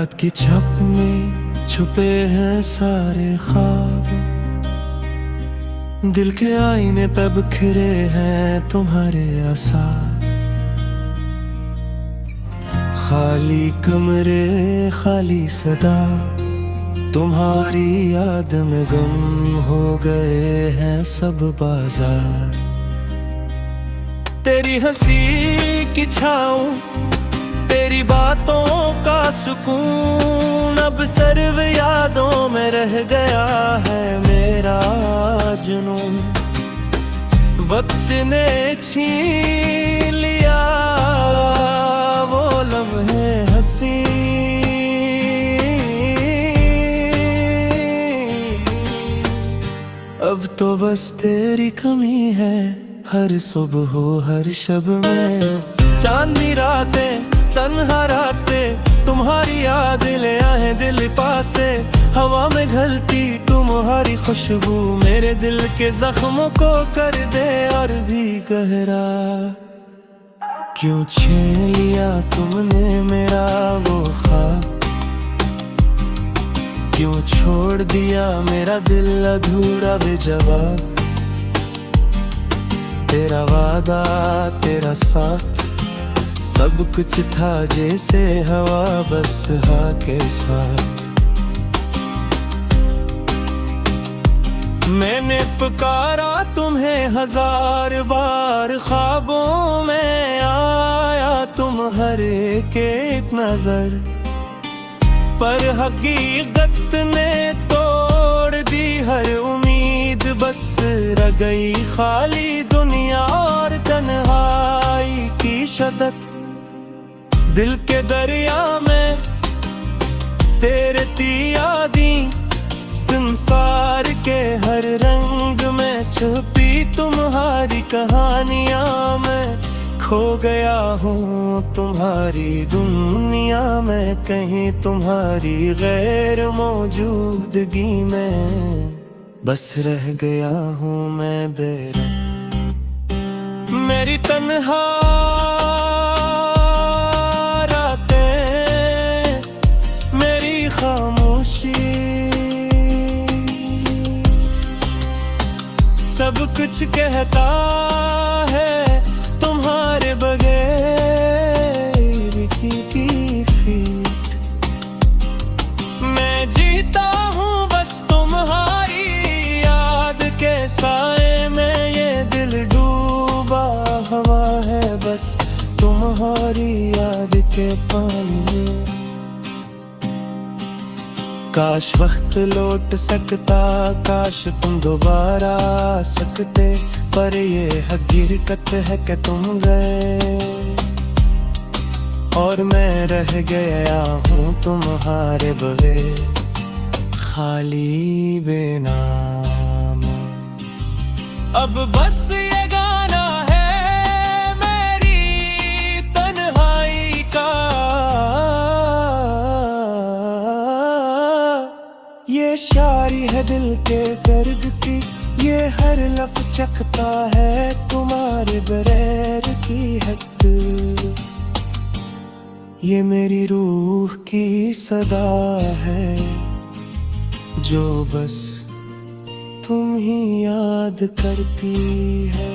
रात की छप में छुपे हैं सारे ख्वाब, दिल के आईने पे बिखरे हैं तुम्हारे आसार। खाली कमरे खाली सदा, तुम्हारी याद में गम हो गए हैं सब बाजार। तेरी हंसी की छाँव, तेरी बातों का सुकून, अब सर्व यादों में रह गया है मेरा जुनून। वक्त ने छीन लिया वो लम्हे हंसी, अब तो बस तेरी कमी है हर सुबह हो हर शब में। चांदनी रातें तन्हा रास्ते, तुम्हारी याद ले आए दिल पासे। हवा में घलती तुम्हारी खुशबू मेरे दिल के जख्मों को कर दे और भी गहरा। क्यों छीन लिया तुमने मेरा वो ख्वाब, क्यों छोड़ दिया मेरा दिल अधूरा बेजवाब। तेरा वादा तेरा साथ सब कुछ था जैसे हवा बस हा के साथ। मैंने पुकारा तुम्हें हजार बार, ख्वाबों में आया तुम हर एक नजर। पर हकीकत ने तोड़ दी हर उम्मीद, बस रह गई खाली दुनिया और तन्हाई की शदत। दिल के दरिया में तैरती यादें, संसार के हर रंग में छुपी तुम्हारी कहानियां। मैं खो गया हूँ तुम्हारी दुनिया में, कहीं तुम्हारी गैर मौजूदगी में बस रह गया हूँ मैं बेरंग। मेरी तन्हा रातें, मेरी खामोशी, सब कुछ कहता है तुम्हारे बगैर की फीत। मैं जीता हूँ बस तुम्हारी याद के साए में, ये दिल डूबा हवा है बस तुम्हारी याद के पानी में। काश वक्त लौट सकता, काश तुम दोबारा आ सकते, पर ये हकीकत है कि तुम गए और मैं रह गया हूँ तुम्हारे बगैर खाली बेनाम। अब बस ये गाना है मेरी तन्हाई का, ये शायरी है दिल के दर्द की, ये हर लफ्ज़ चखता है तुम्हारे बगैर की हद। ये मेरी रूह की सदा है जो बस तुम ही याद करती है।